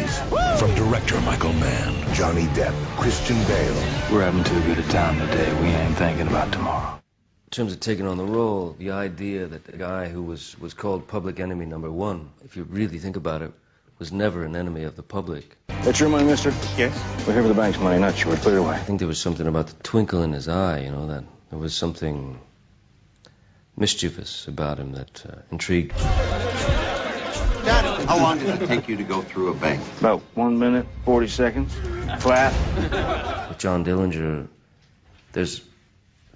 Enemies. From director Michael Mann, Johnny Depp, Christian Bale. We're having too good a time today. We ain't thinking about tomorrow. In terms of taking on the role, the idea that the guy who was called public enemy #1, if you really think about it, was never an enemy of the public. That's your money, mister? Yes. We're here for the bank's money, not yours. Put it away. I think there was something about the twinkle in his eye, you know, that there was something mischievous about him that intrigued. How long did it take you to go through a bank? About 1 minute, 40 seconds. Flat. With John Dillinger, there's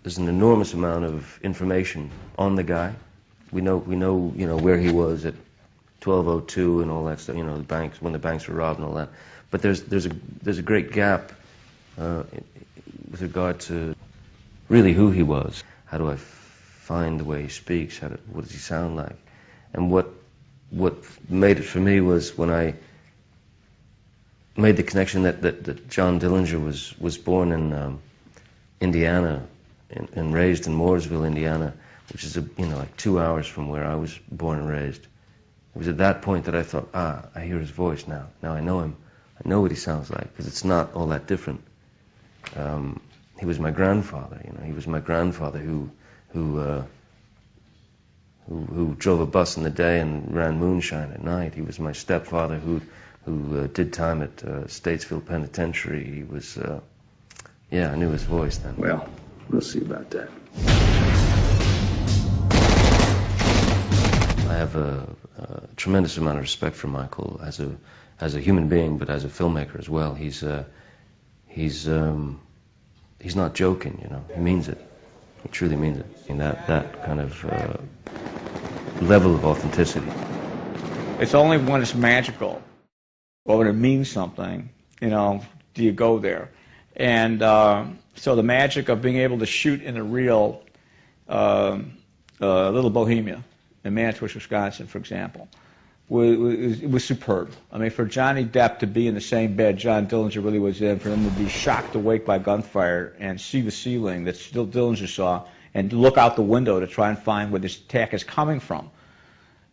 an enormous amount of information on the guy. We know, you know, where he was at 12:02 and all that stuff. You know, the banks, when the banks were robbed and all that. But there's a great gap with regard to really who he was. How do I find the way he speaks? What does he sound like? And what made it for me was when I made the connection that John Dillinger was born in Indiana and raised in Mooresville, Indiana, which is like 2 hours from where I was born and raised. It was at that point that I thought, I hear his voice now. Now I know him. I know what he sounds like, because it's not all that different. He was my grandfather, you know. He was my grandfather who drove a bus in the day and ran moonshine at night. He was my stepfather who did time at Statesville Penitentiary. He was, I knew his voice then. Well, we'll see about that. I have a tremendous amount of respect for Michael as a human being, but as a filmmaker as well. He's not joking, you know. He means it. He truly means it. And that kind of level of authenticity. It's only when it's magical or when it means something, you know, do you go there. And so the magic of being able to shoot in a real Little Bohemia in Manitowoc, Wisconsin, for example, was superb. I mean, for Johnny Depp to be in the same bed John Dillinger really was in, for him to be shocked awake by gunfire and see the ceiling that still Dillinger saw, and look out the window to try and find where this attack is coming from,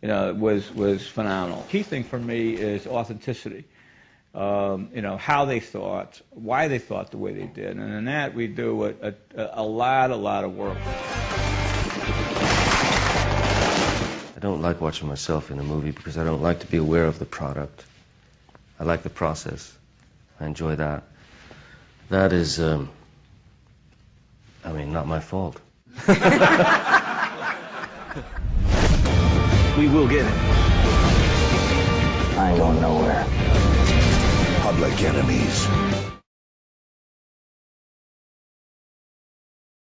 you know, was phenomenal. Key thing for me is authenticity. You know, how they thought, why they thought the way they did, and in that we do a lot of work. I don't like watching myself in a movie because I don't like to be aware of the product. I like the process. I enjoy that. That is, not my fault. We will get it. I ain't going nowhere. Public Enemies.